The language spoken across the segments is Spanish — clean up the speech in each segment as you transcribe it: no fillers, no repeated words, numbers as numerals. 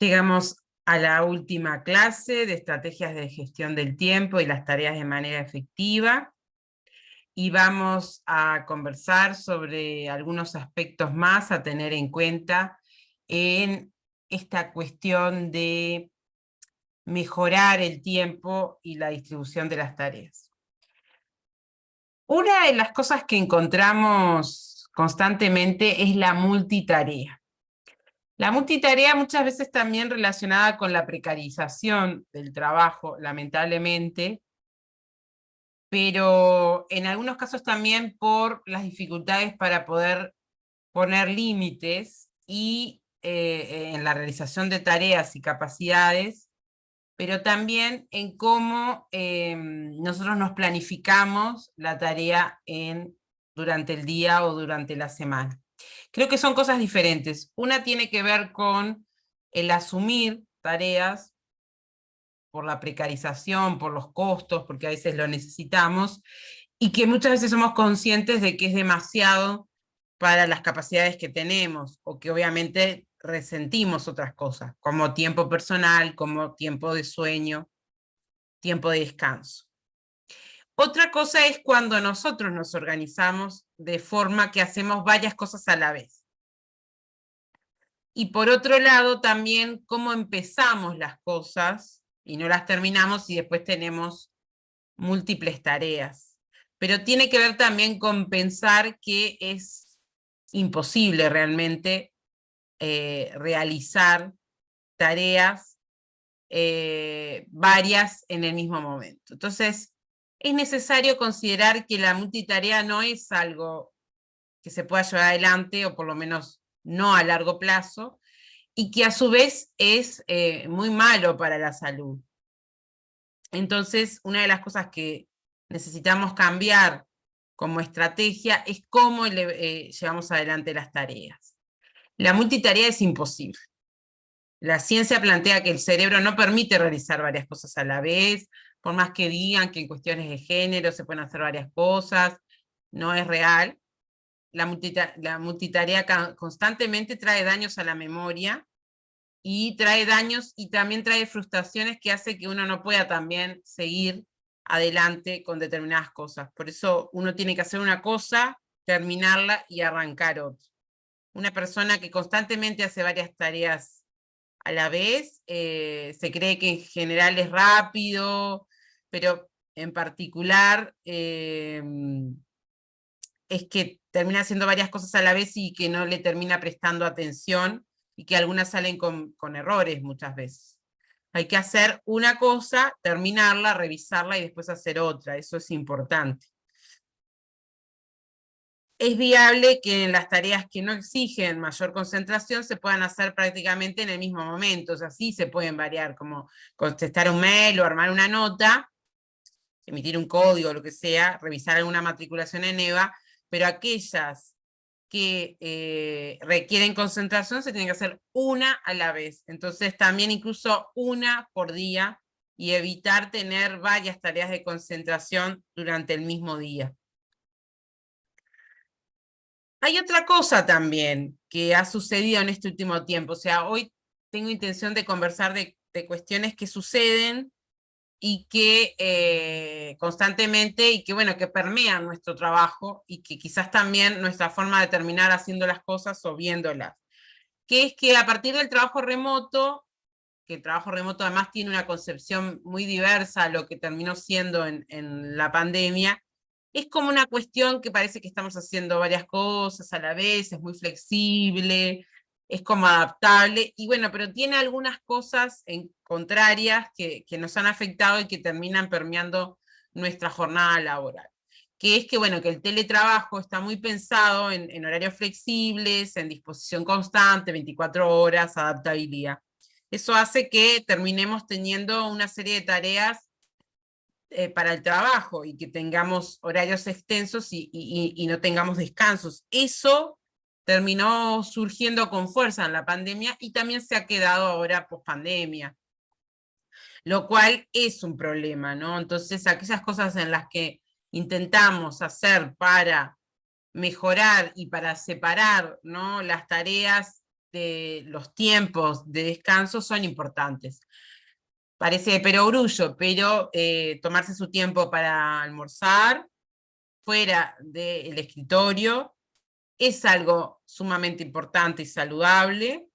Llegamos a la última clase de estrategias de gestión del tiempo y las tareas de manera efectiva, y vamos a conversar sobre algunos aspectos más a tener en cuenta en esta cuestión de mejorar el tiempo y la distribución de las tareas. Una de las cosas que encontramos constantemente es la multitarea. La multitarea muchas veces también relacionada con la precarización del trabajo, lamentablemente, pero en algunos casos también por las dificultades para poder poner límites y en la realización de tareas y capacidades, pero también en cómo nosotros nos planificamos la tarea durante el día o durante la semana. Creo que son cosas diferentes. Una tiene que ver con el asumir tareas por la precarización, por los costos, porque a veces lo necesitamos, y que muchas veces somos conscientes de que es demasiado para las capacidades que tenemos, o que obviamente resentimos otras cosas, como tiempo personal, como tiempo de sueño, tiempo de descanso. Otra cosa es cuando nosotros nos organizamos de forma que hacemos varias cosas a la vez. Y por otro lado, también cómo empezamos las cosas y no las terminamos y después tenemos múltiples tareas. Pero tiene que ver también con pensar que es imposible realmente realizar tareas varias en el mismo momento. Entonces, es necesario considerar que la multitarea no es algo que se pueda llevar adelante, o por lo menos no a largo plazo, y que a su vez es muy malo para la salud. Entonces, una de las cosas que necesitamos cambiar como estrategia es cómo llevamos adelante las tareas. La multitarea es imposible. La ciencia plantea que el cerebro no permite realizar varias cosas a la vez, por más que digan que en cuestiones de género se pueden hacer varias cosas, no es real. La multitarea constantemente trae daños a la memoria, y trae daños y también trae frustraciones que hace que uno no pueda también seguir adelante con determinadas cosas. Por eso uno tiene que hacer una cosa, terminarla y arrancar otra. Una persona que constantemente hace varias tareas a la vez, se cree que en general es rápido, pero en particular es que termina haciendo varias cosas a la vez y que no le termina prestando atención, y que algunas salen con errores muchas veces. Hay que hacer una cosa, terminarla, revisarla y después hacer otra, eso es importante. Es viable que en las tareas que no exigen mayor concentración se puedan hacer prácticamente en el mismo momento, o sea, sí se pueden variar, como contestar un mail o armar una nota, emitir un código, lo que sea, revisar alguna matriculación en EVA, pero aquellas que requieren concentración se tienen que hacer una a la vez. Entonces también incluso una por día, y evitar tener varias tareas de concentración durante el mismo día. Hay otra cosa también que ha sucedido en este último tiempo, o sea, hoy tengo intención de conversar de cuestiones que suceden y que constantemente, y que bueno, que permean nuestro trabajo, y que quizás también nuestra forma de terminar haciendo las cosas o viéndolas, que es que a partir del trabajo remoto, que el trabajo remoto además tiene una concepción muy diversa a lo que terminó siendo en la pandemia, es como una cuestión que parece que estamos haciendo varias cosas a la vez, es muy flexible, es como adaptable, y bueno, pero tiene algunas cosas contrarias que nos han afectado y que terminan permeando nuestra jornada laboral. Que es que, bueno, que el teletrabajo está muy pensado en horarios flexibles, en disposición constante, 24 horas, adaptabilidad. Eso hace que terminemos teniendo una serie de tareas para el trabajo, y que tengamos horarios extensos y no tengamos descansos. Eso terminó surgiendo con fuerza en la pandemia y también se ha quedado ahora post pandemia, lo cual es un problema, ¿no? Entonces, aquellas cosas en las que intentamos hacer para mejorar y para separar, ¿no?, las tareas de los tiempos de descanso son importantes. Parece de perogrullo, pero tomarse su tiempo para almorzar fuera del escritorio es algo sumamente importante y saludable,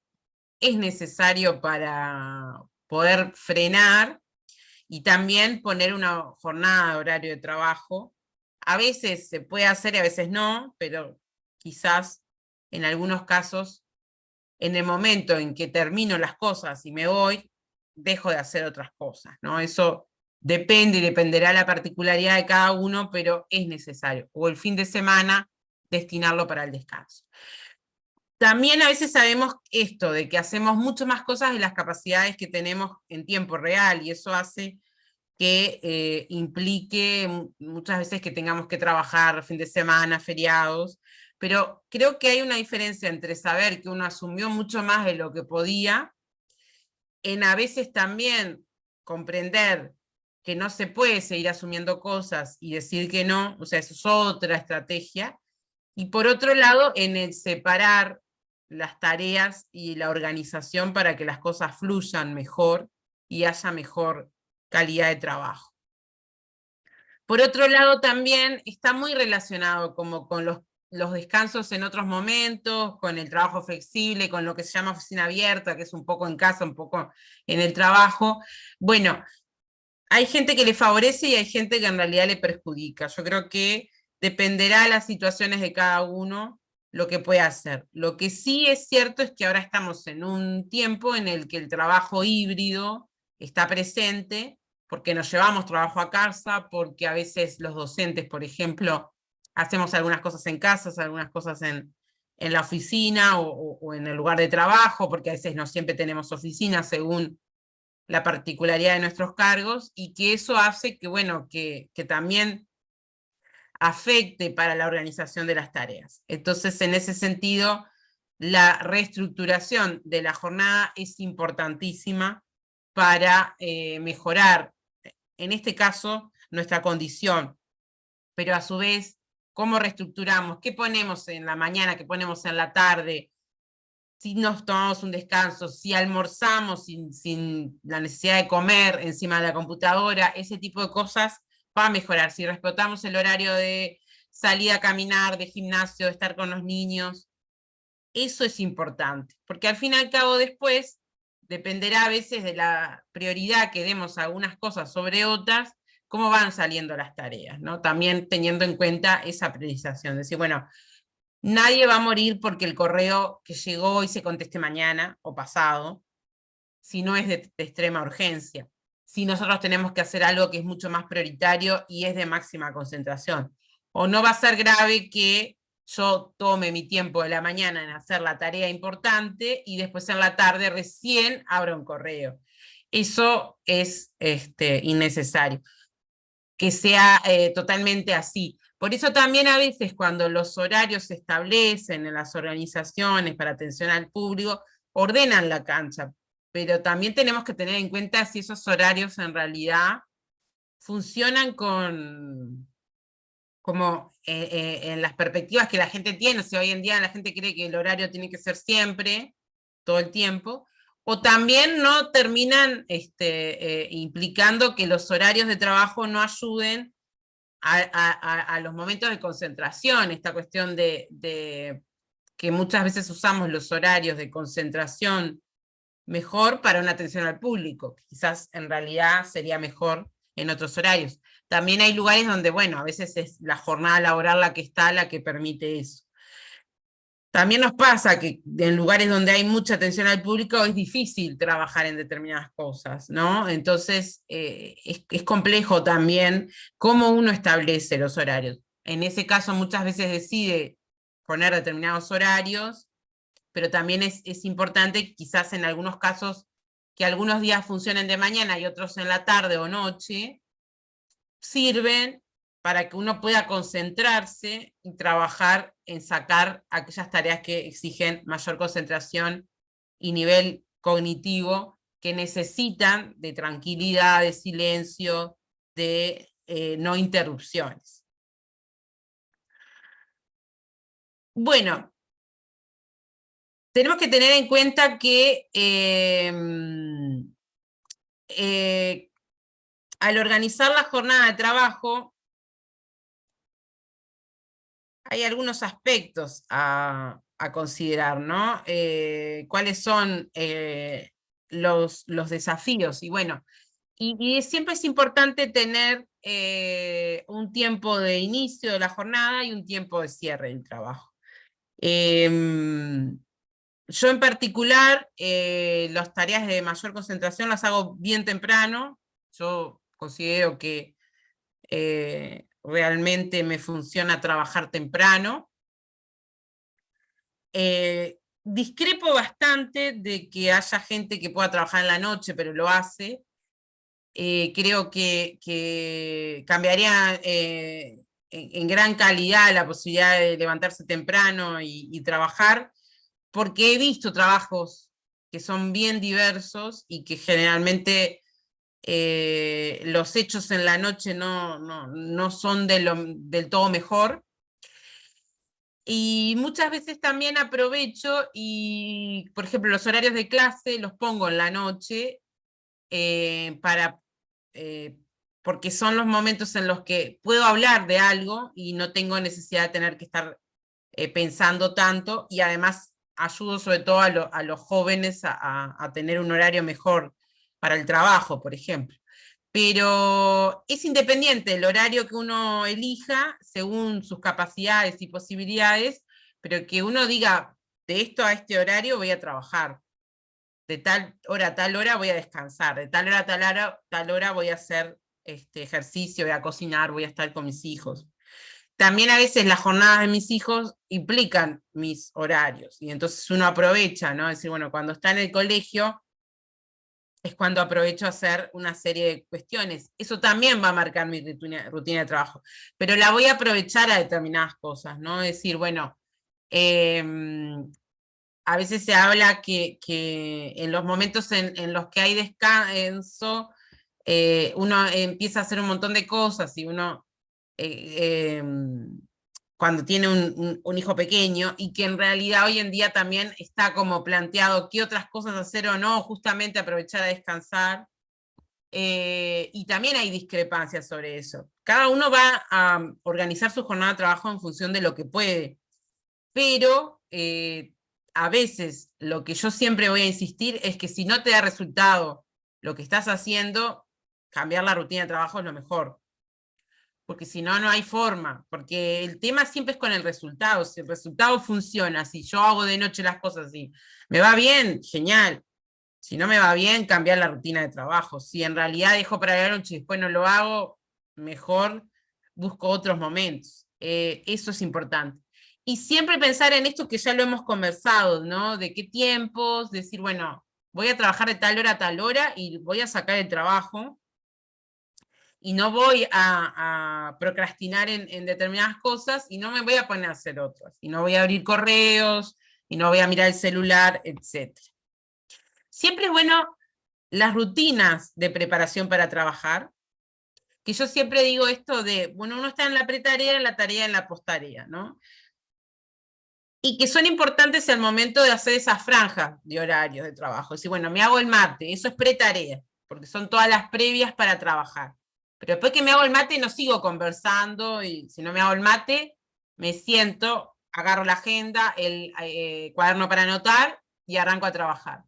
es necesario para poder frenar y también poner una jornada de horario de trabajo. A veces se puede hacer y a veces no, pero quizás en algunos casos, en el momento en que termino las cosas y me voy, dejo de hacer otras cosas, ¿no? Eso depende y dependerá la particularidad de cada uno, pero es necesario. O el fin de semana, destinarlo para el descanso. También a veces sabemos esto, de que hacemos mucho más cosas de las capacidades que tenemos en tiempo real, y eso hace que implique muchas veces que tengamos que trabajar fin de semana, feriados, pero creo que hay una diferencia entre saber que uno asumió mucho más de lo que podía, en a veces también comprender que no se puede seguir asumiendo cosas y decir que no, o sea, eso es otra estrategia, y por otro lado, en el separar las tareas y la organización para que las cosas fluyan mejor y haya mejor calidad de trabajo. Por otro lado, también está muy relacionado como con los descansos en otros momentos, con el trabajo flexible, con lo que se llama oficina abierta, que es un poco en casa, un poco en el trabajo. Bueno, hay gente que le favorece y hay gente que en realidad le perjudica. Yo creo que dependerá de las situaciones de cada uno lo que puede hacer. Lo que sí es cierto es que ahora estamos en un tiempo en el que el trabajo híbrido está presente, porque nos llevamos trabajo a casa, porque a veces los docentes, por ejemplo, hacemos algunas cosas en casa, algunas cosas en la oficina o en el lugar de trabajo, porque a veces no siempre tenemos oficina según la particularidad de nuestros cargos, y que eso hace que, bueno, que también afecte para la organización de las tareas. Entonces, en ese sentido, la reestructuración de la jornada es importantísima para mejorar, en este caso, nuestra condición, pero a su vez, cómo reestructuramos, qué ponemos en la mañana, qué ponemos en la tarde, si nos tomamos un descanso, si almorzamos sin la necesidad de comer encima de la computadora, ese tipo de cosas va a mejorar. Si respetamos el horario de salida a caminar, de gimnasio, de estar con los niños, eso es importante, porque al fin y al cabo después dependerá a veces de la prioridad que demos a algunas cosas sobre otras, cómo van saliendo las tareas, ¿no? También teniendo en cuenta esa priorización, decir, bueno, nadie va a morir porque el correo que llegó hoy se conteste mañana o pasado, si no es de extrema urgencia. Si nosotros tenemos que hacer algo que es mucho más prioritario y es de máxima concentración. O no va a ser grave que yo tome mi tiempo de la mañana en hacer la tarea importante y después en la tarde recién abro un correo. Eso es innecesario, que sea totalmente así. Por eso también a veces cuando los horarios se establecen en las organizaciones para atención al público, ordenan la cancha, pero también tenemos que tener en cuenta si esos horarios en realidad funcionan con, como en las perspectivas que la gente tiene. Si hoy en día la gente cree que el horario tiene que ser siempre, todo el tiempo, o también no terminan implicando que los horarios de trabajo no ayuden a los momentos de concentración, esta cuestión de que muchas veces usamos los horarios de concentración mejor para una atención al público, quizás en realidad sería mejor en otros horarios. También hay lugares donde, bueno, a veces es la jornada laboral la que está, la que permite eso. También nos pasa que en lugares donde hay mucha atención al público es difícil trabajar en determinadas cosas, ¿no? Entonces es complejo también cómo uno establece los horarios. En ese caso muchas veces decide poner determinados horarios, pero también es importante quizás en algunos casos que algunos días funcionen de mañana y otros en la tarde o noche, sirven para que uno pueda concentrarse y trabajar en sacar aquellas tareas que exigen mayor concentración y nivel cognitivo, que necesitan de tranquilidad, de silencio, de no interrupciones. Bueno, tenemos que tener en cuenta que al organizar la jornada de trabajo, hay algunos aspectos a considerar, ¿no? ¿Cuáles son los desafíos? Y bueno, y siempre es importante tener un tiempo de inicio de la jornada y un tiempo de cierre del trabajo. Yo en particular, las tareas de mayor concentración las hago bien temprano. Yo considero que realmente me funciona trabajar temprano. Discrepo bastante de que haya gente que pueda trabajar en la noche, pero lo hace. Creo que cambiaría en gran calidad la posibilidad de levantarse temprano y trabajar, porque he visto trabajos que son bien diversos y que generalmente los hechos en la noche no son del todo mejor. Y muchas veces también aprovecho y, por ejemplo, los horarios de clase los pongo en la noche para, porque son los momentos en los que puedo hablar de algo y no tengo necesidad de tener que estar pensando tanto, y además ayudo sobre todo a los jóvenes a tener un horario mejor para el trabajo, por ejemplo. Pero es independiente el horario que uno elija según sus capacidades y posibilidades, pero que uno diga, de esto a este horario voy a trabajar, de tal hora a tal hora voy a descansar, de tal hora a tal hora voy a hacer ejercicio, voy a cocinar, voy a estar con mis hijos. También a veces las jornadas de mis hijos implican mis horarios, y entonces uno aprovecha, ¿no? Es decir, bueno, cuando está en el colegio es cuando aprovecho a hacer una serie de cuestiones. Eso también va a marcar mi rutina de trabajo, pero la voy a aprovechar a determinadas cosas, ¿no? Es decir, bueno, a veces se habla que en los momentos en los que hay descanso, uno empieza a hacer un montón de cosas y uno cuando tiene un hijo pequeño, y que en realidad hoy en día también está como planteado qué otras cosas hacer o no, justamente aprovechar a descansar, y también hay discrepancias sobre eso. Cada uno va a organizar su jornada de trabajo en función de lo que puede, pero a veces lo que yo siempre voy a insistir es que si no te da resultado lo que estás haciendo, cambiar la rutina de trabajo es lo mejor, porque si no, no hay forma, porque el tema siempre es con el resultado. Si el resultado funciona, si yo hago de noche las cosas así, me va bien, genial. Si no me va bien, cambiar la rutina de trabajo. Si en realidad dejo para la noche y después no lo hago, mejor busco otros momentos. Eso es importante. Y siempre pensar en esto que ya lo hemos conversado, ¿no? De qué tiempos, decir, bueno, voy a trabajar de tal hora a tal hora y voy a sacar el trabajo y no voy a procrastinar en determinadas cosas y no me voy a poner a hacer otras. Y no voy a abrir correos y no voy a mirar el celular, etc. Siempre es bueno las rutinas de preparación para trabajar, que yo siempre digo esto de, bueno, uno está en la pretarea, en la tarea, en la postarea, ¿no? Y que son importantes al momento de hacer esas franjas de horarios de trabajo. Es decir, bueno, me hago el mate, eso es pretarea, porque son todas las previas para trabajar. Pero después que me hago el mate no sigo conversando, y si no me hago el mate, me siento, agarro la agenda, el cuaderno para anotar y arranco a trabajar.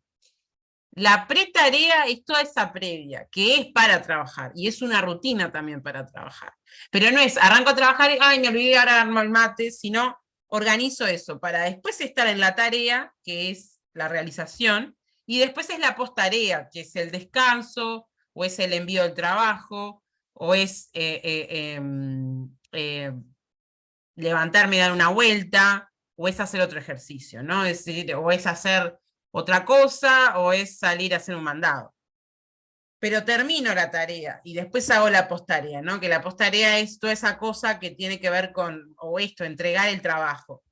La pretarea es toda esa previa, que es para trabajar, y es una rutina también para trabajar. Pero no es, arranco a trabajar y, ay, me olvidé, ahora armo el mate, sino organizo eso para después estar en la tarea, que es la realización, y después es la posttarea, que es el descanso, o es el envío del trabajo, o es levantarme y dar una vuelta, o es hacer otro ejercicio, ¿no? Es decir, o es hacer otra cosa, o es salir a hacer un mandado. Pero termino la tarea y después hago la posttarea, ¿no? Que la posttarea es toda esa cosa que tiene que ver con, o esto, entregar el trabajo.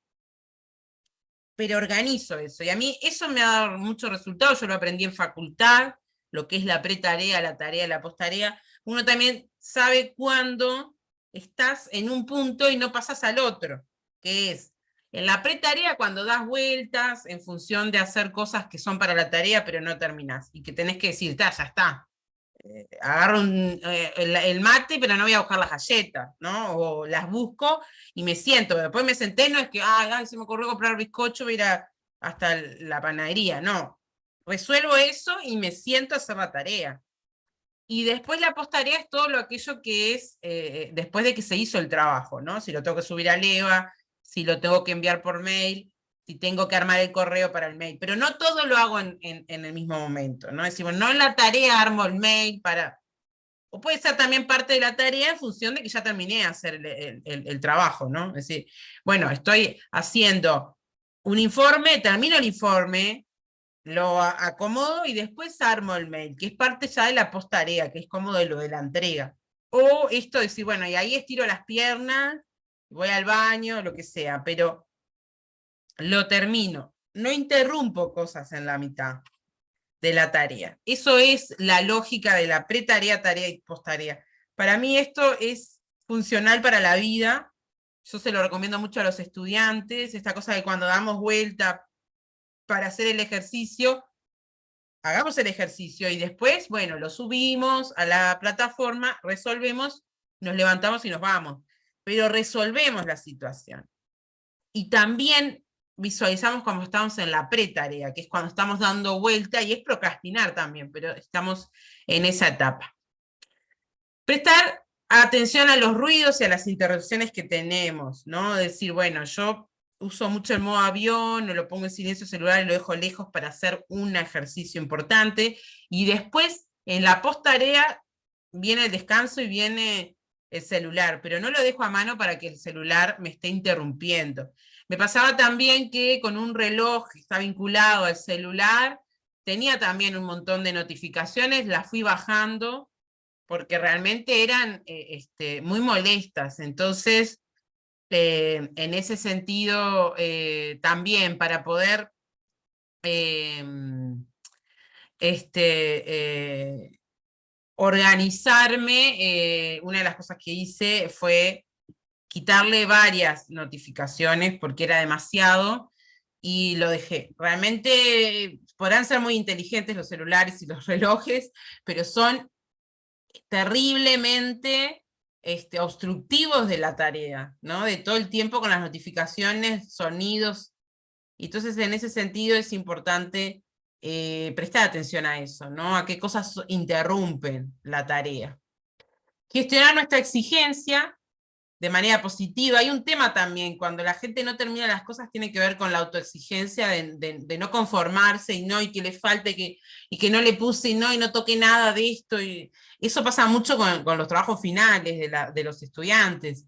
Pero organizo eso, y a mí eso me ha dado mucho resultado. Yo lo aprendí en facultad, lo que es la pretarea, la tarea, la posttarea. Uno también sabe cuándo estás en un punto y no pasas al otro, que es En la pretarea, cuando das vueltas en función de hacer cosas que son para la tarea, pero no terminás, y que tenés que decir, ya está, agarro el mate, pero no voy a buscar las galletas, ¿no? O las busco y me siento, después me senté, no es que, ay, se me ocurrió comprar bizcocho, voy a ir hasta la panadería, no. Resuelvo eso y me siento a hacer la tarea. Y después la posttarea es todo lo aquello que es después de que se hizo el trabajo, ¿no? Si lo tengo que subir a Leva, si lo tengo que enviar por mail, si tengo que armar el correo para el mail. Pero no todo lo hago en el mismo momento, ¿no? Decimos, no en la tarea armo el mail para... O puede ser también parte de la tarea en función de que ya terminé de hacer el trabajo, ¿no? Es decir, bueno, estoy haciendo un informe, termino el informe, lo acomodo y después armo el mail, que es parte ya de la posttarea, que es como de lo de la entrega. O esto de decir, bueno, y ahí estiro las piernas, voy al baño, lo que sea, pero lo termino. No interrumpo cosas en la mitad de la tarea. Eso es la lógica de la pretarea, tarea y posttarea. Para mí esto es funcional para la vida. Yo se lo recomiendo mucho a los estudiantes, esta cosa de cuando damos vuelta para hacer el ejercicio, hagamos el ejercicio y después, bueno, lo subimos a la plataforma, resolvemos, nos levantamos y nos vamos. Pero resolvemos la situación. Y también visualizamos cuando estamos en la pretarea, que es cuando estamos dando vuelta, y es procrastinar también, pero estamos en esa etapa. Prestar atención a los ruidos y a las interrupciones que tenemos, ¿no? Decir, bueno, yo uso mucho el modo avión, o lo pongo en silencio celular y lo dejo lejos para hacer un ejercicio importante, y después, en la post-tarea, viene el descanso y viene el celular, pero no lo dejo a mano para que el celular me esté interrumpiendo. Me pasaba también que con un reloj que está vinculado al celular, tenía también un montón de notificaciones, las fui bajando, porque realmente eran muy molestas. Entonces, en ese sentido, también para poder eh, organizarme, una de las cosas que hice fue quitarle varias notificaciones porque era demasiado y lo dejé. Realmente podrán ser muy inteligentes los celulares y los relojes, pero son terriblemente obstructivos de la tarea, ¿no? De todo el tiempo con las notificaciones, sonidos. Entonces, en ese sentido es importante prestar atención a eso, ¿no? A qué cosas interrumpen la tarea. Gestionar nuestra exigencia de manera positiva. Hay un tema también, cuando la gente no termina las cosas, tiene que ver con la autoexigencia de no conformarse y que le falte y que no le puse y no toque nada de esto. Y eso pasa mucho con los trabajos finales de los estudiantes.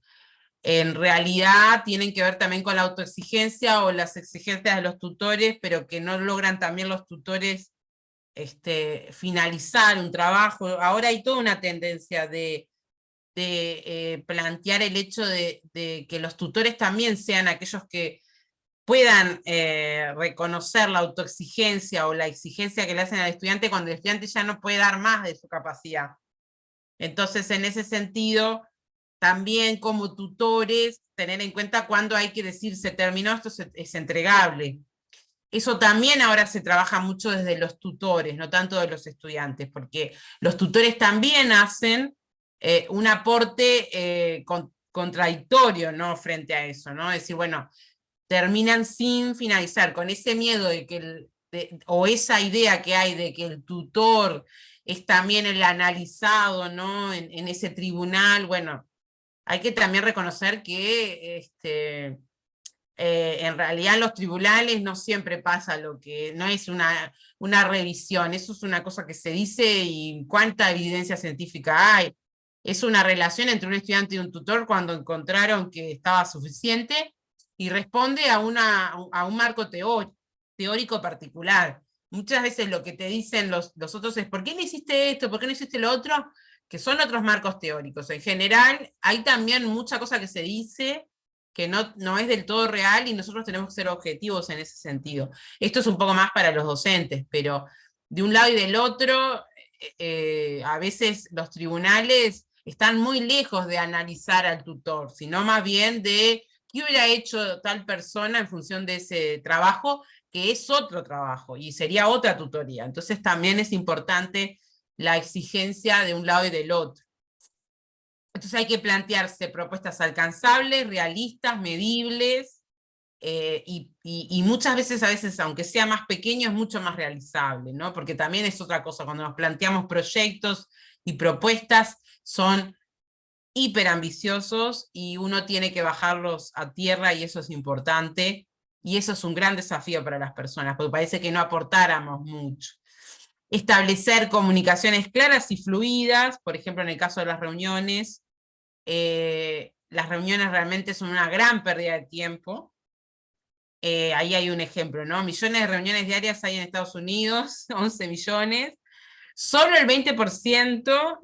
En realidad tienen que ver también con la autoexigencia o las exigencias de los tutores, pero que no logran también los tutores finalizar un trabajo. Ahora hay toda una tendencia de plantear el hecho de que los tutores también sean aquellos que puedan reconocer la autoexigencia o la exigencia que le hacen al estudiante cuando el estudiante ya no puede dar más de su capacidad. Entonces, en ese sentido, también como tutores, tener en cuenta cuándo hay que decir, se terminó, esto es entregable. Eso también ahora se trabaja mucho desde los tutores, no tanto de los estudiantes, porque los tutores también hacen un aporte contradictorio, ¿no? Frente a eso, ¿no? Es decir, bueno, terminan sin finalizar, con ese miedo de que o esa idea que hay de que el tutor es también el analizado, ¿no? En ese tribunal, bueno, hay que también reconocer que en realidad en los tribunales no siempre pasa lo que, no es una revisión, eso es una cosa que se dice y cuánta evidencia científica hay. Es una relación entre un estudiante y un tutor cuando encontraron que estaba suficiente y responde a un marco teórico particular. Muchas veces lo que te dicen los otros es, ¿por qué no hiciste esto? ¿Por qué no hiciste lo otro? Que son otros marcos teóricos. En general, hay también mucha cosa que se dice que no es del todo real y nosotros tenemos que ser objetivos en ese sentido. Esto es un poco más para los docentes, pero de un lado y del otro, a veces los tribunales están muy lejos de analizar al tutor, sino más bien de qué hubiera hecho tal persona en función de ese trabajo, que es otro trabajo y sería otra tutoría. Entonces también es importante la exigencia de un lado y del otro. Entonces hay que plantearse propuestas alcanzables, realistas, medibles, y muchas veces, aunque sea más pequeño, es mucho más realizable, ¿no? Porque también es otra cosa, cuando nos planteamos proyectos y propuestas, son hiper ambiciosos y uno tiene que bajarlos a tierra y eso es importante. Y eso es un gran desafío para las personas, porque parece que no aportáramos mucho. Establecer comunicaciones claras y fluidas, por ejemplo, en el caso de las reuniones realmente son una gran pérdida de tiempo. Ahí hay un ejemplo, ¿no? Millones de reuniones diarias hay en Estados Unidos, 11 millones. Solo el 20%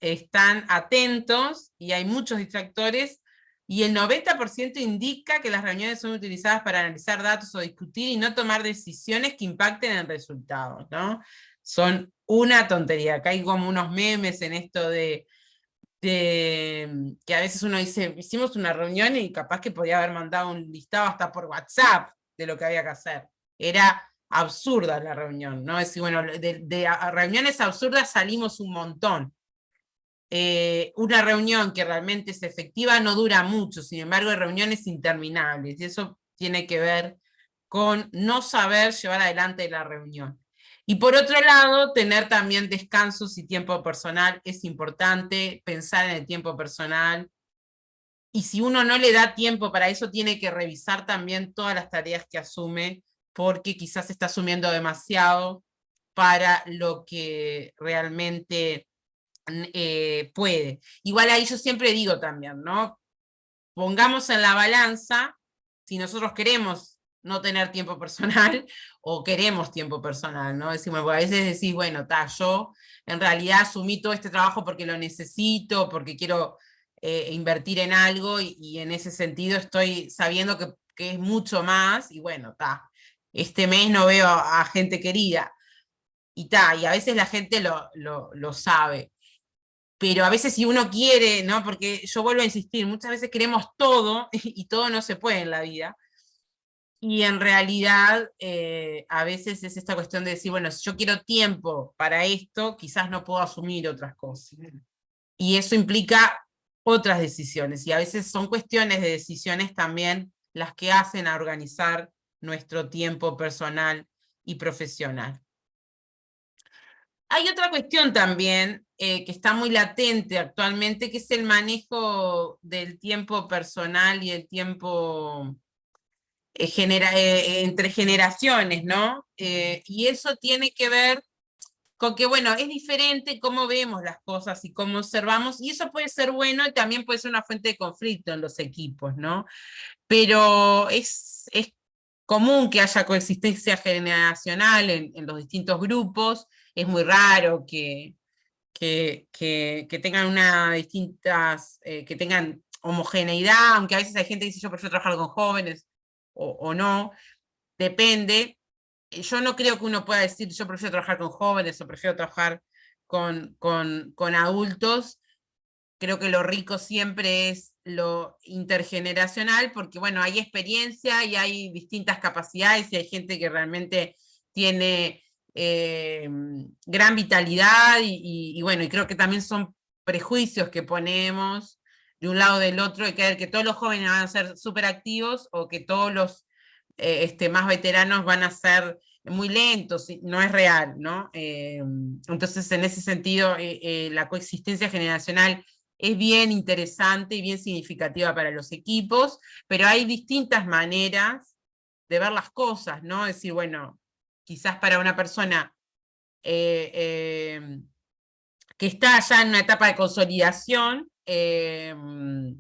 están atentos y hay muchos distractores, y el 90% indica que las reuniones son utilizadas para analizar datos o discutir y no tomar decisiones que impacten en resultados, ¿no? Son una tontería. Acá hay como unos memes en esto de que a veces uno dice, hicimos una reunión y capaz que podía haber mandado un listado hasta por WhatsApp de lo que había que hacer. Era absurda la reunión, ¿no? Es decir, bueno, de reuniones absurdas salimos un montón. Una reunión que realmente es efectiva no dura mucho, sin embargo hay reuniones interminables, y eso tiene que ver con no saber llevar adelante la reunión. Y por otro lado, tener también descansos y tiempo personal es importante, pensar en el tiempo personal, y si uno no le da tiempo para eso, tiene que revisar también todas las tareas que asume, porque quizás está asumiendo demasiado para lo que realmente puede. Igual ahí yo siempre digo también, ¿no? Pongamos en la balanza si nosotros queremos no tener tiempo personal o queremos tiempo personal, ¿no? Decimos, a veces decís, bueno, yo en realidad asumí todo este trabajo porque lo necesito, porque quiero invertir en algo, y en ese sentido estoy sabiendo que es mucho más, y bueno, este mes no veo a gente querida, y a veces la gente lo sabe. Pero a veces si uno quiere, ¿no? Porque yo vuelvo a insistir, muchas veces queremos todo y todo no se puede en la vida. Y en realidad a veces es esta cuestión de decir, bueno, si yo quiero tiempo para esto, quizás no puedo asumir otras cosas. Y eso implica otras decisiones. Y a veces son cuestiones de decisiones también las que hacen a organizar nuestro tiempo personal y profesional. Hay otra cuestión también que está muy latente actualmente, que es el manejo del tiempo personal y el tiempo entre generaciones, ¿no? Y eso tiene que ver con que, bueno, es diferente cómo vemos las cosas y cómo observamos, y eso puede ser bueno y también puede ser una fuente de conflicto en los equipos, ¿no? Pero es común que haya coexistencia generacional en los distintos grupos, es muy raro que tengan que tengan homogeneidad, aunque a veces hay gente que dice yo prefiero trabajar con jóvenes o no, depende. Yo no creo que uno pueda decir yo prefiero trabajar con jóvenes o prefiero trabajar con adultos. Creo que lo rico siempre es lo intergeneracional, porque bueno, hay experiencia y hay distintas capacidades y hay gente que realmente tiene gran vitalidad y bueno, y creo que también son prejuicios que ponemos de un lado o del otro, de creer que todos los jóvenes van a ser súper activos o que todos los más veteranos van a ser muy lentos, no es real, ¿no? Entonces, en ese sentido, la coexistencia generacional es bien interesante y bien significativa para los equipos, pero hay distintas maneras de ver las cosas, ¿no? Es decir, bueno, quizás para una persona que está ya en una etapa de consolidación, ese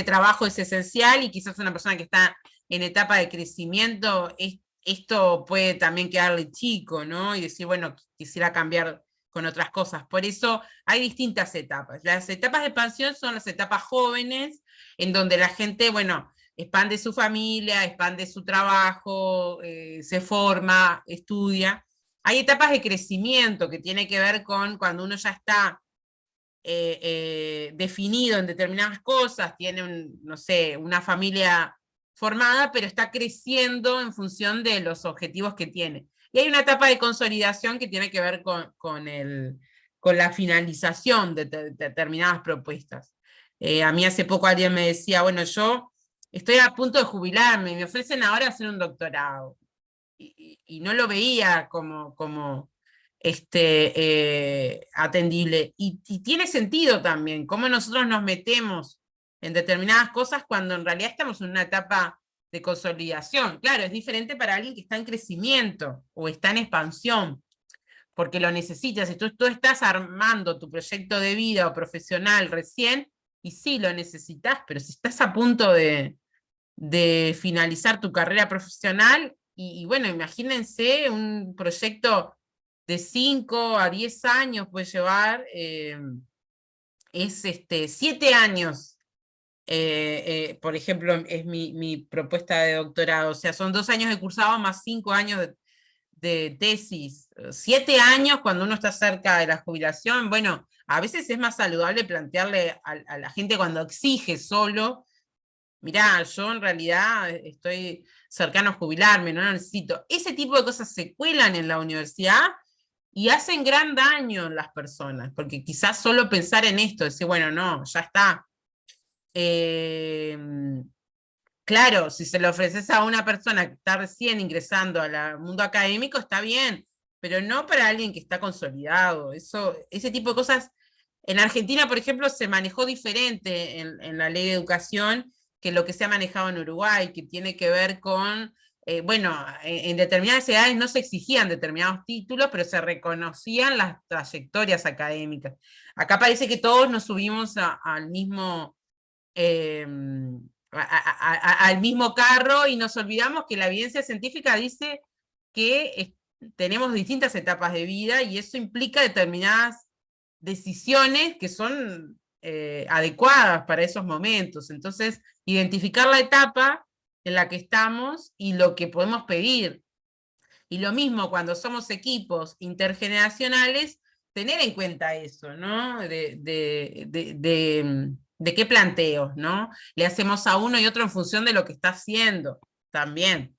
trabajo es esencial, y quizás una persona que está en etapa de crecimiento, esto puede también quedarle chico, ¿no? Y decir, bueno, quisiera cambiar con otras cosas. Por eso hay distintas etapas. Las etapas de expansión son las etapas jóvenes, en donde la gente, bueno, expande su familia, expande su trabajo, se forma, estudia. Hay etapas de crecimiento que tiene que ver con cuando uno ya está definido en determinadas cosas, tiene, no sé, una familia formada, pero está creciendo en función de los objetivos que tiene. Y hay una etapa de consolidación que tiene que ver con la finalización de determinadas propuestas. A mí hace poco alguien me decía, bueno, yo estoy a punto de jubilarme, me ofrecen ahora hacer un doctorado. Y no lo veía como atendible. Y tiene sentido también, cómo nosotros nos metemos en determinadas cosas cuando en realidad estamos en una etapa de consolidación. Claro, es diferente para alguien que está en crecimiento o está en expansión, porque lo necesitas. Si tú estás armando tu proyecto de vida o profesional recién, y sí lo necesitas, pero si estás a punto de finalizar tu carrera profesional, y bueno, imagínense un proyecto de 5 a 10 años puede llevar, es 7 años, por ejemplo, es mi propuesta de doctorado, o sea, son 2 años de cursado más 5 años de tesis, 7 años cuando uno está cerca de la jubilación. Bueno, a veces es más saludable plantearle a la gente cuando exige solo, mirá, yo en realidad estoy cercano a jubilarme, no lo necesito. Ese tipo de cosas se cuelan en la universidad y hacen gran daño en las personas, porque quizás solo pensar en esto, decir, bueno, no, ya está. Eh, claro, si se lo ofreces a una persona que está recién ingresando al mundo académico, está bien, pero no para alguien que está consolidado. Ese tipo de cosas, en Argentina, por ejemplo, se manejó diferente en la ley de educación que lo que se ha manejado en Uruguay, que tiene que ver con, bueno, en determinadas edades no se exigían determinados títulos, pero se reconocían las trayectorias académicas. Acá parece que todos nos subimos al mismo eh, al mismo carro y nos olvidamos que la evidencia científica dice que tenemos distintas etapas de vida y eso implica determinadas decisiones que son adecuadas para esos momentos. Entonces, identificar la etapa en la que estamos y lo que podemos pedir. Y lo mismo cuando somos equipos intergeneracionales, tener en cuenta eso, ¿no? De qué planteos, ¿no? Le hacemos a uno y otro en función de lo que está haciendo también.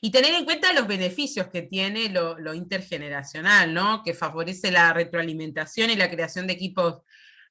Y tener en cuenta los beneficios que tiene lo intergeneracional, ¿no? Que favorece la retroalimentación y la creación de equipos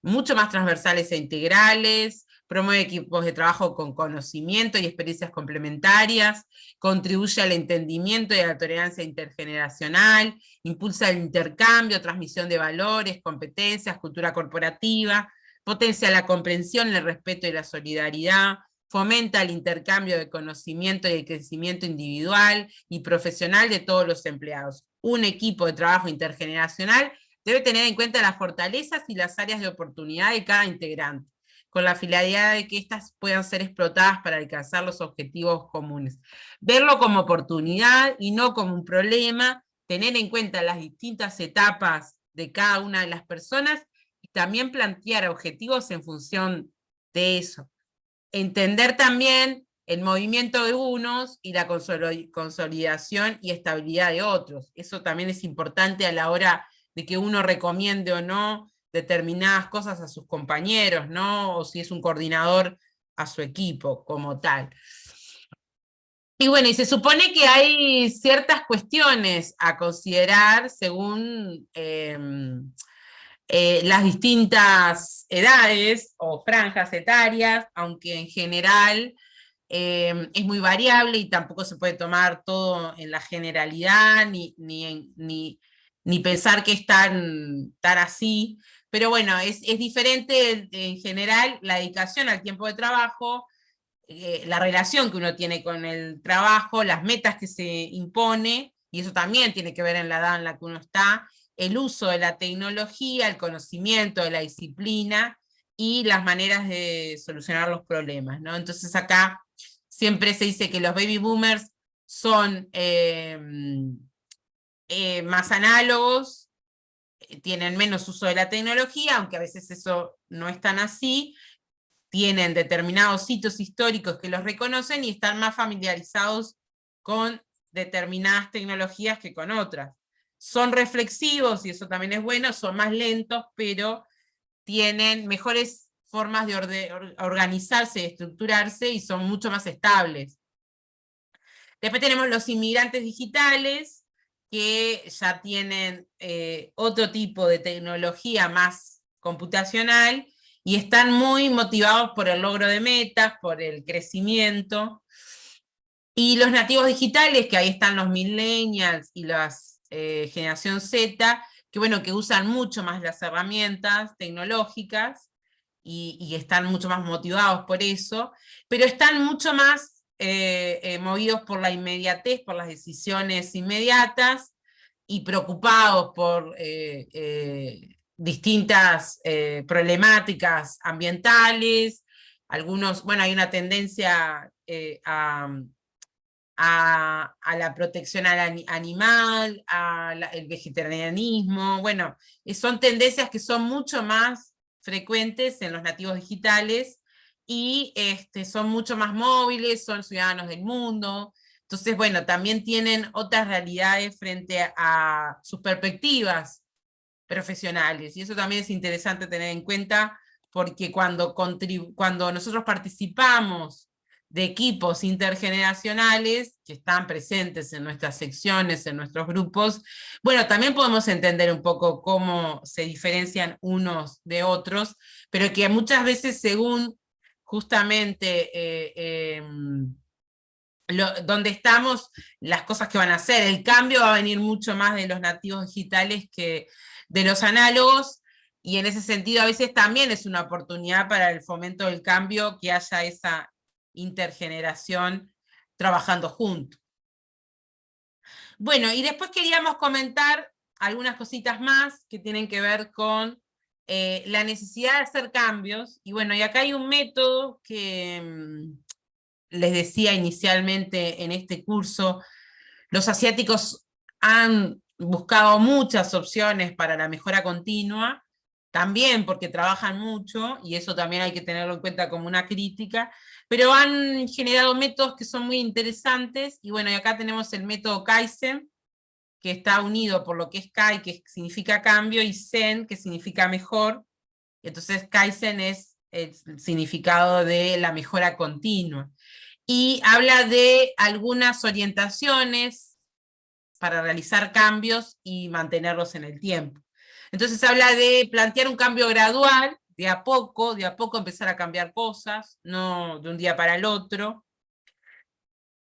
mucho más transversales e integrales, promueve equipos de trabajo con conocimiento y experiencias complementarias, contribuye al entendimiento y a la tolerancia intergeneracional, impulsa el intercambio, transmisión de valores, competencias, cultura corporativa, potencia la comprensión, el respeto y la solidaridad, fomenta el intercambio de conocimiento y el crecimiento individual y profesional de todos los empleados. Un equipo de trabajo intergeneracional debe tener en cuenta las fortalezas y las áreas de oportunidad de cada integrante, con la finalidad de que éstas puedan ser explotadas para alcanzar los objetivos comunes. Verlo como oportunidad y no como un problema, tener en cuenta las distintas etapas de cada una de las personas y también plantear objetivos en función de eso. Entender también el movimiento de unos y la consolidación y estabilidad de otros. Eso también es importante a la hora de que uno recomiende o no determinadas cosas a sus compañeros, ¿no? O si es un coordinador a su equipo como tal. Y bueno, y se supone que hay ciertas cuestiones a considerar según las distintas edades o franjas etarias, aunque en general es muy variable y tampoco se puede tomar todo en la generalidad, ni pensar que es tan así. Pero bueno, es diferente en general la dedicación al tiempo de trabajo, la relación que uno tiene con el trabajo, las metas que se impone, y eso también tiene que ver en la edad en la que uno está, el uso de la tecnología, el conocimiento de la disciplina y las maneras de solucionar los problemas, ¿no? Entonces acá siempre se dice que los baby boomers son más análogos, tienen menos uso de la tecnología, aunque a veces eso no es tan así, tienen determinados hitos históricos que los reconocen y están más familiarizados con determinadas tecnologías que con otras. Son reflexivos, y eso también es bueno, son más lentos, pero tienen mejores formas de organizarse, de estructurarse y son mucho más estables. Después tenemos los inmigrantes digitales, que ya tienen otro tipo de tecnología más computacional y están muy motivados por el logro de metas, por el crecimiento. Y los nativos digitales, que ahí están los millennials y la generación Z, que bueno, que usan mucho más las herramientas tecnológicas y están mucho más motivados por eso, pero están mucho más movidos por la inmediatez, por las decisiones inmediatas y preocupados por distintas problemáticas ambientales. Algunos, bueno, hay una tendencia a la protección al animal, al vegetarianismo. Bueno, son tendencias que son mucho más frecuentes en los nativos digitales y son mucho más móviles, son ciudadanos del mundo. Entonces, bueno, también tienen otras realidades frente a sus perspectivas profesionales. Y eso también es interesante tener en cuenta porque cuando nosotros participamos de equipos intergeneracionales que están presentes en nuestras secciones, en nuestros grupos, bueno, también podemos entender un poco cómo se diferencian unos de otros, pero que muchas veces según justamente donde estamos, las cosas que van a hacer. El cambio va a venir mucho más de los nativos digitales que de los análogos, y en ese sentido a veces también es una oportunidad para el fomento del cambio que haya esa intergeneración trabajando juntos. Bueno, y después queríamos comentar algunas cositas más que tienen que ver con la necesidad de hacer cambios, y bueno, y acá hay un método que les decía inicialmente en este curso, los asiáticos han buscado muchas opciones para la mejora continua, también porque trabajan mucho, y eso también hay que tenerlo en cuenta como una crítica, pero han generado métodos que son muy interesantes, y bueno, y acá tenemos el método Kaizen, que está unido por lo que es Kai, que significa cambio, y Zen, que significa mejor. Entonces Kaizen es el significado de la mejora continua. Y habla de algunas orientaciones para realizar cambios y mantenerlos en el tiempo. Entonces habla de plantear un cambio gradual, de a poco empezar a cambiar cosas, no de un día para el otro,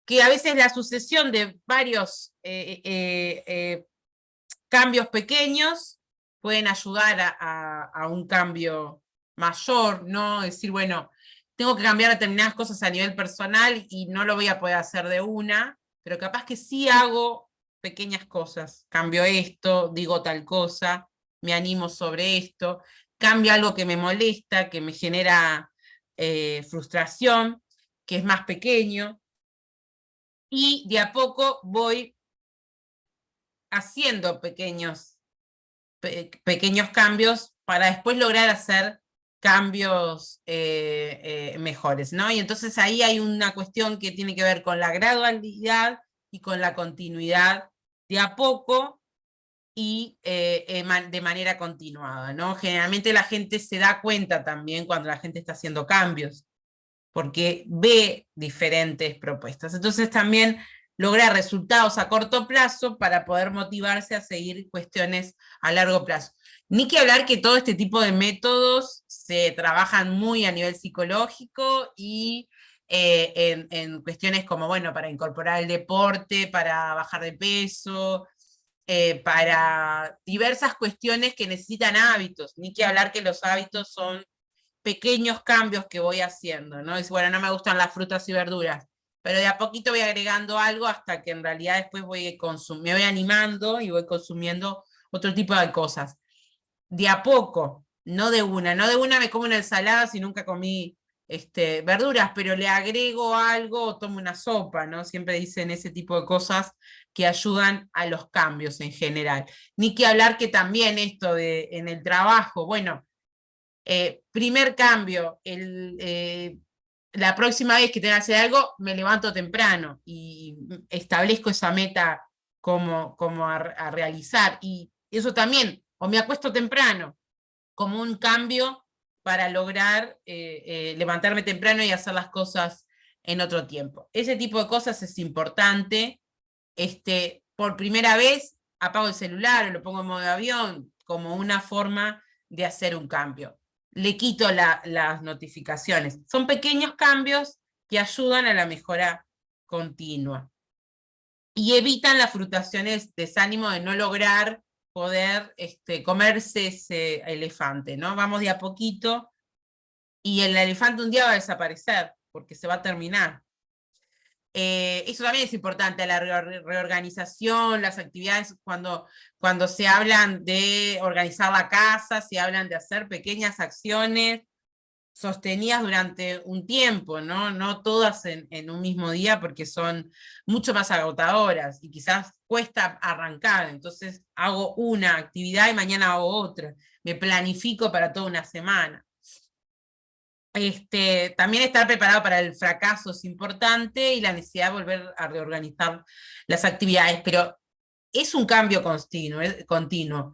que a veces la sucesión de varios cambios pequeños pueden ayudar a un cambio mayor, ¿no? Decir, bueno, tengo que cambiar determinadas cosas a nivel personal y no lo voy a poder hacer de una, pero capaz que sí hago pequeñas cosas. Cambio esto, digo tal cosa, me animo sobre esto, cambio algo que me molesta, que me genera frustración, que es más pequeño, y de a poco voy haciendo pequeños cambios para después lograr hacer cambios mejores, ¿no? Y entonces ahí hay una cuestión que tiene que ver con la gradualidad y con la continuidad de a poco y de manera continuada, ¿no? Generalmente la gente se da cuenta también cuando la gente está haciendo cambios, porque ve diferentes propuestas. Entonces también lograr resultados a corto plazo para poder motivarse a seguir cuestiones a largo plazo. Ni que hablar que todo este tipo de métodos se trabajan muy a nivel psicológico y en cuestiones como, bueno, para incorporar el deporte, para bajar de peso, para diversas cuestiones que necesitan hábitos. Ni que hablar que los hábitos son pequeños cambios que voy haciendo, ¿no? Es, bueno, no me gustan las frutas y verduras, pero de a poquito voy agregando algo hasta que en realidad después me voy animando y voy consumiendo otro tipo de cosas. De a poco, no de una me como una ensalada si nunca comí verduras, pero le agrego algo o tomo una sopa, ¿no? Siempre dicen ese tipo de cosas que ayudan a los cambios en general. Ni que hablar que también esto de en el trabajo, bueno, primer cambio, la próxima vez que tenga que hacer algo, me levanto temprano y establezco esa meta como a realizar. Y eso también, o me acuesto temprano, como un cambio para lograr levantarme temprano y hacer las cosas en otro tiempo. Ese tipo de cosas es importante. Por primera vez apago el celular o lo pongo en modo avión como una forma de hacer un cambio. Le quito las notificaciones. Son pequeños cambios que ayudan a la mejora continua. Y evitan las frustraciones, desánimo de no lograr poder comerse ese elefante, ¿no? Vamos de a poquito y el elefante un día va a desaparecer porque se va a terminar. Eso también es importante, la reorganización, las actividades, cuando se hablan de organizar la casa, se hablan de hacer pequeñas acciones sostenidas durante un tiempo, ¿no? No todas en un mismo día porque son mucho más agotadoras y quizás cuesta arrancar, entonces hago una actividad y mañana hago otra, me planifico para toda una semana. También estar preparado para el fracaso es importante y la necesidad de volver a reorganizar las actividades, pero es un cambio continuo.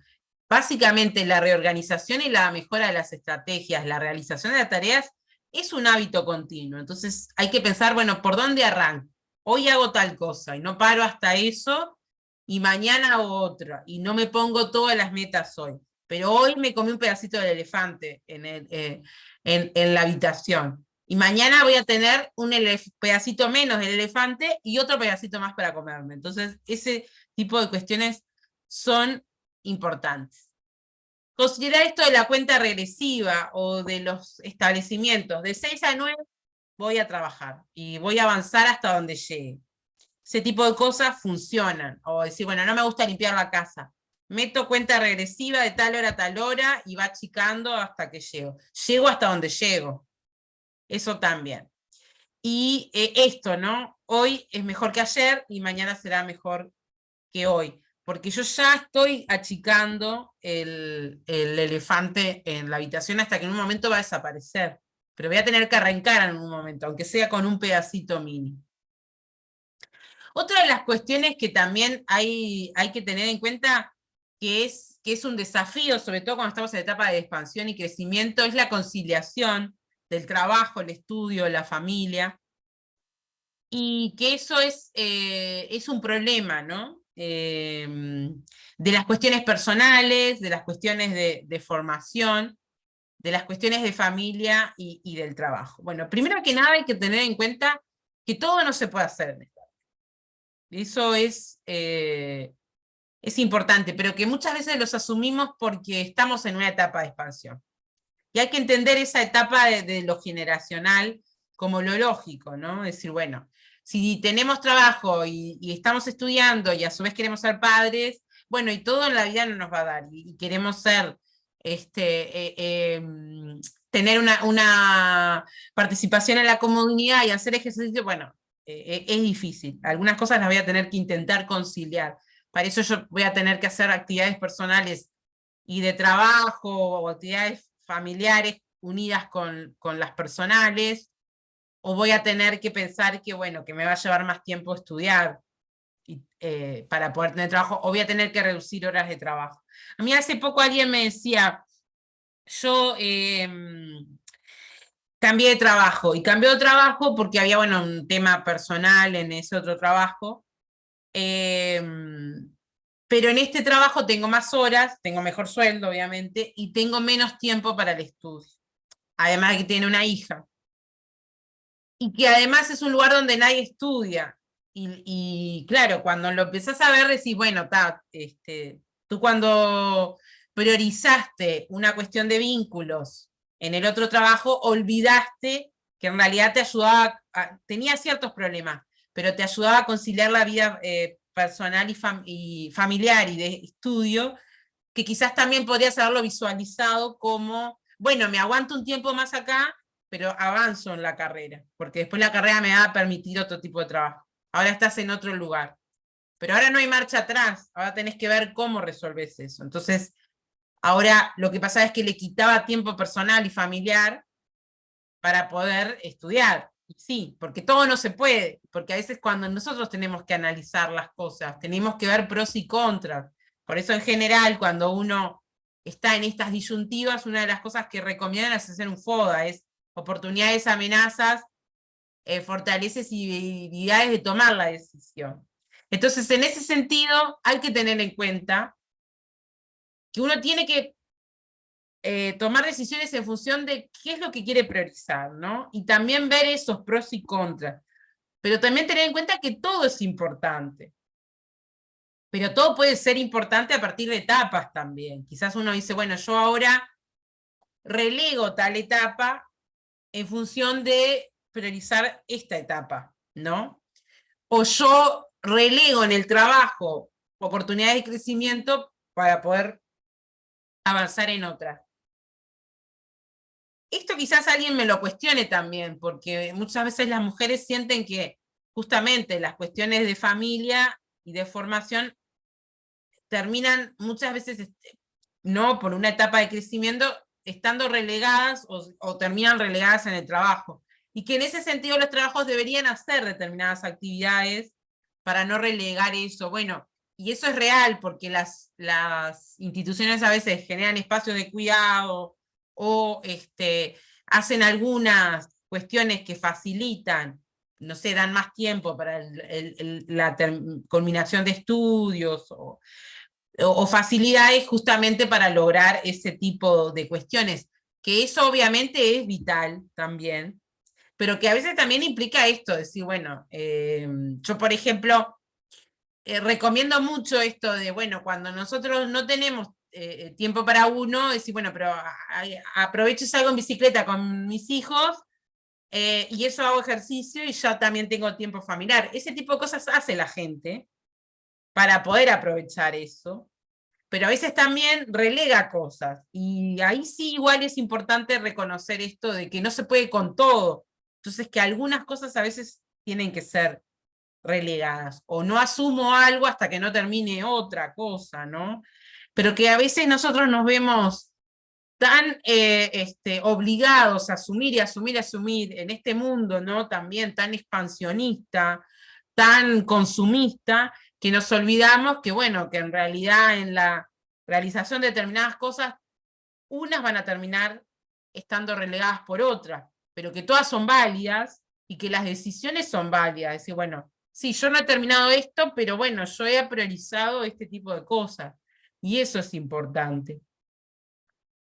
Básicamente la reorganización y la mejora de las estrategias, la realización de las tareas, es un hábito continuo. Entonces hay que pensar, bueno, ¿por dónde arranco? Hoy hago tal cosa y no paro hasta eso, y mañana hago otra, y no me pongo todas las metas hoy. Pero hoy me comí un pedacito del elefante en la habitación. Y mañana voy a tener un pedacito menos del elefante y otro pedacito más para comerme. Entonces, ese tipo de cuestiones son importantes. Considerar esto de la cuenta regresiva o de los establecimientos. De 6 a 9 voy a trabajar y voy a avanzar hasta donde llegue. Ese tipo de cosas funcionan. O decir, bueno, no me gusta limpiar la casa. Meto cuenta regresiva de tal hora a tal hora y va achicando hasta que llego. Llego hasta donde llego. Eso también. Y esto, ¿no? Hoy es mejor que ayer y mañana será mejor que hoy. Porque yo ya estoy achicando el elefante en la habitación hasta que en un momento va a desaparecer. Pero voy a tener que arrancar en un momento, aunque sea con un pedacito mini. Otra de las cuestiones que también hay que tener en cuenta, que es un desafío, sobre todo cuando estamos en la etapa de expansión y crecimiento, es la conciliación del trabajo, el estudio, la familia, y que eso es un problema, ¿no? De las cuestiones personales, de las cuestiones de formación, de las cuestiones de familia y del trabajo. Bueno, primero que nada hay que tener en cuenta que todo no se puede hacer en esta vida. Eso es importante, pero que muchas veces los asumimos porque estamos en una etapa de expansión. Y hay que entender esa etapa de lo generacional como lo lógico, ¿no? Es decir, bueno, si tenemos trabajo y estamos estudiando y a su vez queremos ser padres, bueno, y todo en la vida no nos va a dar, y queremos ser, tener una participación en la comunidad y hacer ejercicio, bueno, es difícil. Algunas cosas las voy a tener que intentar conciliar. Para eso yo voy a tener que hacer actividades personales y de trabajo o actividades familiares unidas con las personales, o voy a tener que pensar que, bueno, que me va a llevar más tiempo estudiar para poder tener trabajo, o voy a tener que reducir horas de trabajo. A mí hace poco alguien me decía, yo cambié de trabajo, y cambié de trabajo porque había, bueno, un tema personal en ese otro trabajo, pero en este trabajo tengo más horas, tengo mejor sueldo, obviamente, y tengo menos tiempo para el estudio. Además de que tiene una hija. Y que además es un lugar donde nadie estudia. Y claro, cuando lo empezás a ver, decís, bueno, tú cuando priorizaste una cuestión de vínculos en el otro trabajo, olvidaste que en realidad te ayudaba, tenía ciertos problemas, pero te ayudaba a conciliar la vida personal y familiar y de estudio, que quizás también podrías haberlo visualizado como, bueno, me aguanto un tiempo más acá, pero avanzo en la carrera, porque después la carrera me va a permitir otro tipo de trabajo. Ahora estás en otro lugar. Pero ahora no hay marcha atrás, ahora tenés que ver cómo resolves eso. Entonces, ahora lo que pasaba es que le quitaba tiempo personal y familiar para poder estudiar. Y sí, porque todo no se puede, porque a veces cuando nosotros tenemos que analizar las cosas, tenemos que ver pros y contras. Por eso en general, cuando uno está en estas disyuntivas, una de las cosas que recomiendan es hacer un FODA, es oportunidades, amenazas, fortalezas y habilidades de tomar la decisión. Entonces, en ese sentido, hay que tener en cuenta que uno tiene que tomar decisiones en función de qué es lo que quiere priorizar, ¿no? Y también ver esos pros y contras. Pero también tener en cuenta que todo es importante. Pero todo puede ser importante a partir de etapas también. Quizás uno dice, bueno, yo ahora relego tal etapa en función de priorizar esta etapa, ¿no? O yo relego en el trabajo oportunidades de crecimiento para poder avanzar en otra. Esto quizás alguien me lo cuestione también, porque muchas veces las mujeres sienten que justamente las cuestiones de familia y de formación terminan muchas veces, no por una etapa de crecimiento, estando relegadas o terminan relegadas en el trabajo. Y que en ese sentido los trabajos deberían hacer determinadas actividades para no relegar eso. Bueno, y eso es real porque las instituciones a veces generan espacios de cuidado o hacen algunas cuestiones que facilitan, no sé, dan más tiempo para la culminación de estudios o facilidades justamente para lograr ese tipo de cuestiones, que eso obviamente es vital también, pero que a veces también implica esto, decir, bueno, yo por ejemplo, recomiendo mucho esto de, bueno, cuando nosotros no tenemos tiempo para uno, decir, bueno, pero aprovecho y salgo en bicicleta con mis hijos, y eso hago ejercicio y ya también tengo tiempo familiar. Ese tipo de cosas hace la gente para poder aprovechar eso, pero a veces también relega cosas. Y ahí sí igual es importante reconocer esto de que no se puede con todo. Entonces que algunas cosas a veces tienen que ser relegadas. O no asumo algo hasta que no termine otra cosa, ¿no? Pero que a veces nosotros nos vemos tan obligados a asumir y asumir y asumir en este mundo, ¿no? También tan expansionista, tan consumista, que nos olvidamos que, bueno, que en realidad en la realización de determinadas cosas, unas van a terminar estando relegadas por otras, pero que todas son válidas y que las decisiones son válidas. Es decir, bueno, sí, yo no he terminado esto, pero bueno, yo he priorizado este tipo de cosas. Y eso es importante.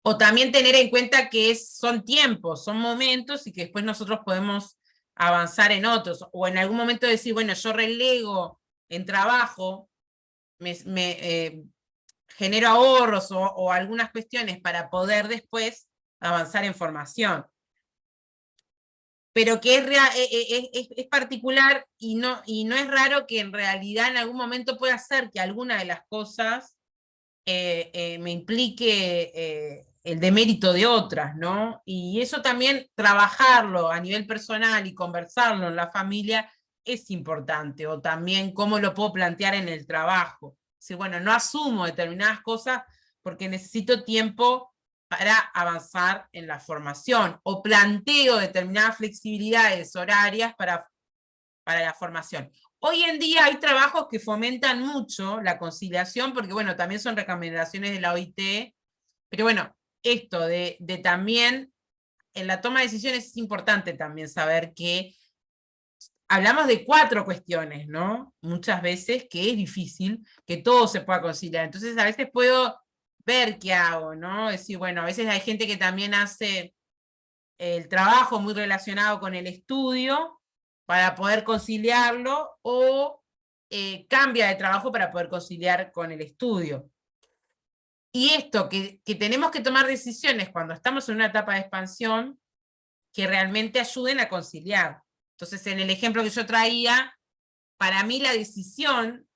O también tener en cuenta que son tiempos, son momentos y que después nosotros podemos avanzar en otros. O en algún momento decir, bueno, yo relego en trabajo, genero ahorros o algunas cuestiones para poder después avanzar en formación. Pero que es particular y no es raro que en realidad en algún momento pueda ser que alguna de las cosas me implique el demérito de otras, ¿no? Y eso también, trabajarlo a nivel personal y conversarlo en la familia es importante, o también cómo lo puedo plantear en el trabajo. Si, bueno, no asumo determinadas cosas porque necesito tiempo para avanzar en la formación, o planteo determinadas flexibilidades horarias para la formación. Hoy en día hay trabajos que fomentan mucho la conciliación, porque bueno, también son recomendaciones de la OIT, pero bueno, esto de también, en la toma de decisiones es importante también saber que hablamos de 4 cuestiones, ¿no? Muchas veces que es difícil que todo se pueda conciliar. Entonces a veces puedo ver qué hago, ¿no? Es decir, bueno, a veces hay gente que también hace el trabajo muy relacionado con el estudio para poder conciliarlo, o cambia de trabajo para poder conciliar con el estudio. Y esto, que tenemos que tomar decisiones cuando estamos en una etapa de expansión que realmente ayuden a conciliar. Entonces, en el ejemplo que yo traía, para mí la decisión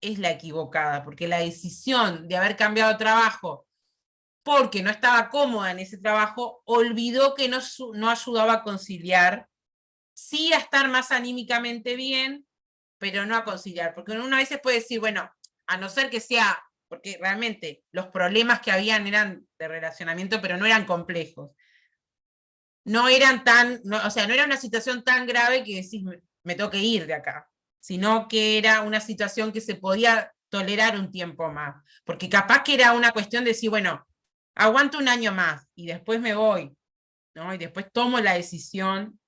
es la equivocada, porque la decisión de haber cambiado de trabajo porque no estaba cómoda en ese trabajo, olvidó que no ayudaba a conciliar, sí a estar más anímicamente bien, pero no a conciliar, porque uno a veces puede decir, bueno, a no ser que sea, porque realmente los problemas que habían eran de relacionamiento, pero no eran complejos, no eran tan, o sea, no era una situación tan grave que decís, me tengo que ir de acá, sino que era una situación que se podía tolerar un tiempo más, porque capaz que era una cuestión de decir, bueno, aguanto un año más y después me voy, ¿no? Y después tomo la decisión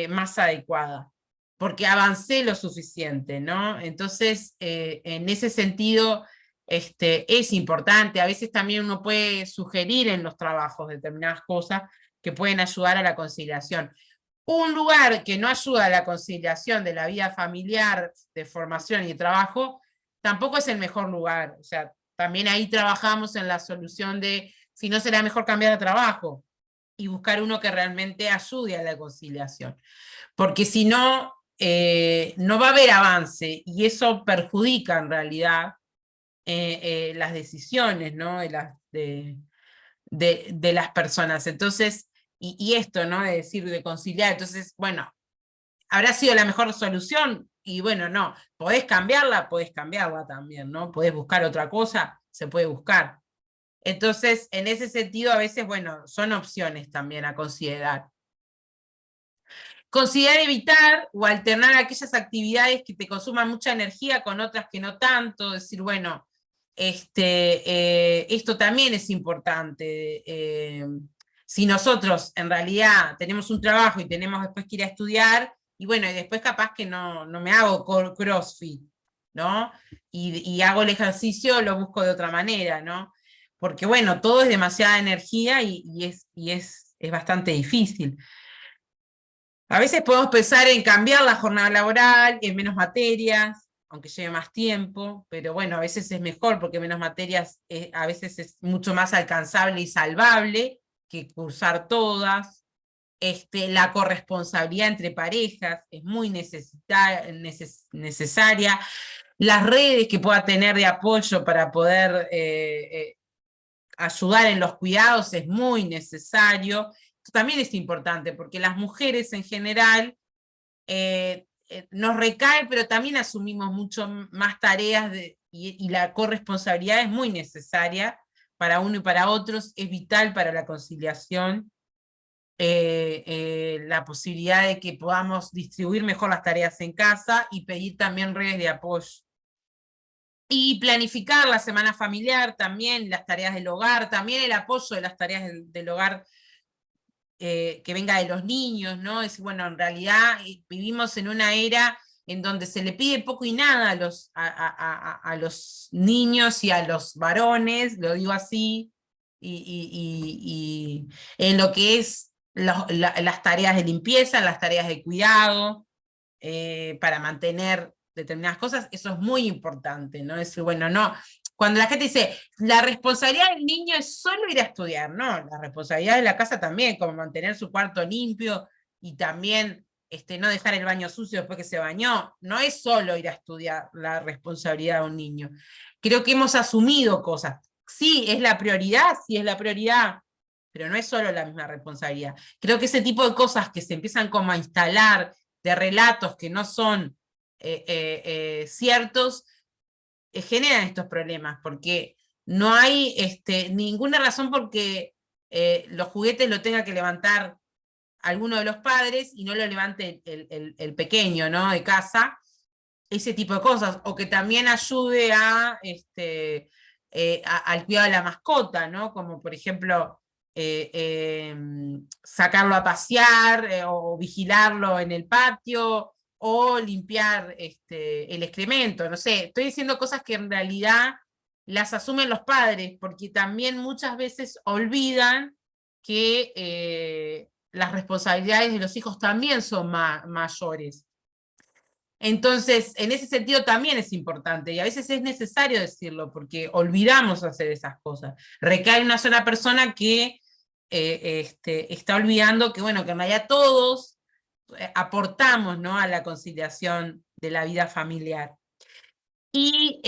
más adecuada, porque avancé lo suficiente, ¿no? Entonces, en ese sentido, es importante. A veces también uno puede sugerir en los trabajos determinadas cosas que pueden ayudar a la conciliación. Un lugar que no ayuda a la conciliación de la vida familiar, de formación y de trabajo, tampoco es el mejor lugar. O sea, también ahí trabajamos en la solución de si no será mejor cambiar de trabajo y buscar uno que realmente ayude a la conciliación. Porque si no, no va a haber avance y eso perjudica en realidad las decisiones, ¿no? De las personas. Entonces, y esto, ¿no? De decir, de conciliar. Entonces, bueno, ¿habrá sido la mejor solución? Y bueno, no, podés cambiarla también, ¿no? Podés buscar otra cosa, se puede buscar. Entonces, en ese sentido, a veces, bueno, son opciones también a considerar. Considerar evitar o alternar aquellas actividades que te consuman mucha energía con otras que no tanto, decir, bueno, esto también es importante. Si nosotros en realidad tenemos un trabajo y tenemos después que ir a estudiar, y bueno, y después capaz que no me hago CrossFit, ¿no? Y hago el ejercicio, lo busco de otra manera, ¿no? Porque bueno, todo es demasiada energía y es bastante difícil. A veces podemos pensar en cambiar la jornada laboral, en menos materias, aunque lleve más tiempo, pero bueno, a veces es mejor porque menos materias a veces es mucho más alcanzable y salvable que cursar todas. La corresponsabilidad entre parejas es muy necesaria. Las redes que pueda tener de apoyo para poder ayudar en los cuidados es muy necesario. Esto también es importante porque las mujeres en general nos recae, pero también asumimos mucho más tareas y la corresponsabilidad es muy necesaria para uno y para otros, es vital para la conciliación, la posibilidad de que podamos distribuir mejor las tareas en casa y pedir también redes de apoyo. Y planificar la semana familiar también, las tareas del hogar, también el apoyo de las tareas del hogar que venga de los niños, ¿no? Es bueno, en realidad vivimos en una era en donde se le pide poco y nada a los niños y a los varones, lo digo así, y en lo que es las tareas de limpieza, las tareas de cuidado, para mantener determinadas cosas, eso es muy importante, ¿no? Es bueno, no, cuando la gente dice, la responsabilidad del niño es solo ir a estudiar, no, la responsabilidad de la casa también, como mantener su cuarto limpio y también no dejar el baño sucio después que se bañó, no es solo ir a estudiar la responsabilidad de un niño. Creo que hemos asumido cosas. Sí es la prioridad, pero no es solo la misma responsabilidad. Creo que ese tipo de cosas que se empiezan como a instalar, de relatos que no son ciertos, generan estos problemas, porque no hay ninguna razón por que los juguetes lo tenga que levantar alguno de los padres y no lo levante el pequeño, ¿no? De casa, ese tipo de cosas, o que también ayude al cuidado de la mascota, ¿no? Como por ejemplo sacarlo a pasear o vigilarlo en el patio o limpiar el excremento, no sé, estoy diciendo cosas que en realidad las asumen los padres, porque también muchas veces olvidan que las responsabilidades de los hijos también son mayores. Entonces, en ese sentido también es importante y a veces es necesario decirlo porque olvidamos hacer esas cosas. Recae en una sola persona que está olvidando que, bueno, que en realidad todos aportamos, ¿no? A la conciliación de la vida familiar. Y,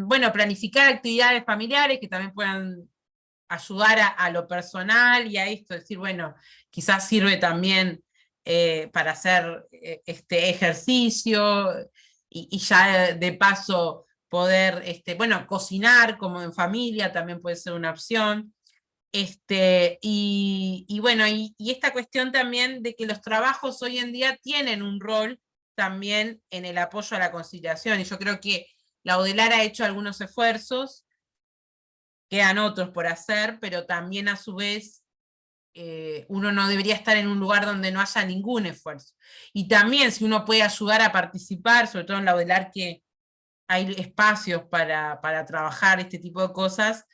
bueno, planificar actividades familiares que también puedan ayudar a lo personal y a esto, decir, bueno, quizás sirve también para hacer este ejercicio y ya de paso poder, bueno, cocinar como en familia también puede ser una opción. Y bueno, y esta cuestión también de que los trabajos hoy en día tienen un rol también en el apoyo a la conciliación, y yo creo que la UDELAR ha hecho algunos esfuerzos quedan otros por hacer, pero también a su vez uno no debería estar en un lugar donde no haya ningún esfuerzo. Y también si uno puede ayudar a participar, sobre todo en la UDELAR, que hay espacios para trabajar este tipo de cosas,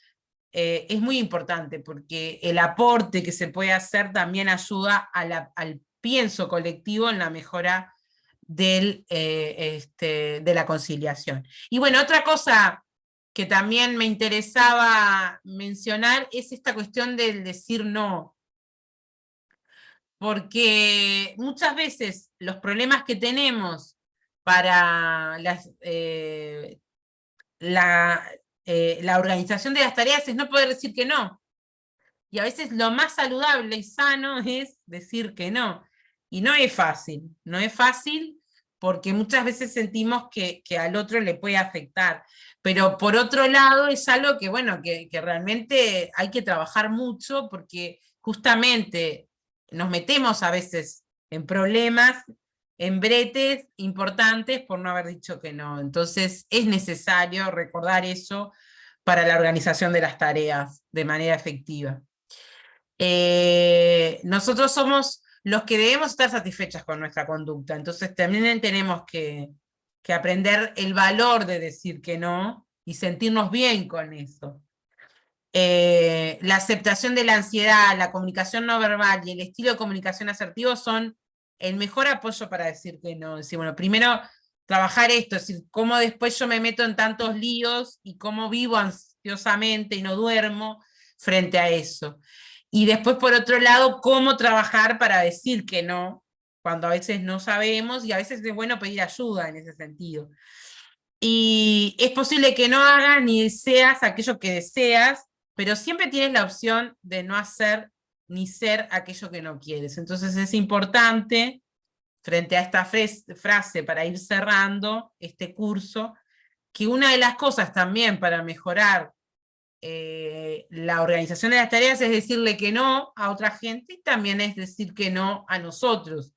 es muy importante, porque el aporte que se puede hacer también ayuda al pienso colectivo en la mejora de la conciliación. Y bueno, otra cosa que también me interesaba mencionar es esta cuestión del decir no, porque muchas veces los problemas que tenemos para la organización de las tareas es no poder decir que no. Y a veces lo más saludable y sano es decir que no. Y no es fácil, no es fácil porque muchas veces sentimos que al otro le puede afectar. Pero por otro lado es algo que, bueno, que realmente hay que trabajar mucho porque justamente nos metemos a veces en problemas, en bretes importantes por no haber dicho que no. Entonces es necesario recordar eso para la organización de las tareas de manera efectiva. Nosotros somos los que debemos estar satisfechas con nuestra conducta, entonces también tenemos que aprender el valor de decir que no y sentirnos bien con eso. La aceptación de la ansiedad, la comunicación no verbal y el estilo de comunicación asertivo son el mejor apoyo para decir que no. Decir, bueno, primero trabajar esto, es decir, cómo después yo me meto en tantos líos y cómo vivo ansiosamente y no duermo frente a eso. Y después, por otro lado, cómo trabajar para decir que no, cuando a veces no sabemos y a veces es bueno pedir ayuda en ese sentido. Y es posible que no hagas ni seas aquello que deseas, pero siempre tienes la opción de no hacer ni ser aquello que no quieres. Entonces es importante, frente a esta frase para ir cerrando este curso, que una de las cosas también para mejorar la organización de las tareas es decirle que no a otra gente y también es decir que no a nosotros.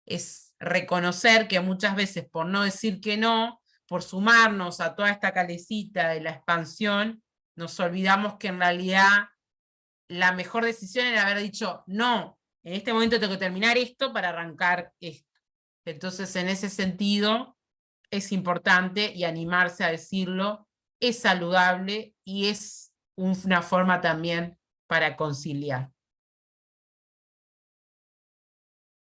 Es reconocer que muchas veces por no decir que no, por sumarnos a toda esta calecita de la expansión, nos olvidamos que en realidad la mejor decisión era haber dicho, no, en este momento tengo que terminar esto para arrancar esto. Entonces, en ese sentido, es importante y animarse a decirlo, es saludable y es una forma también para conciliar.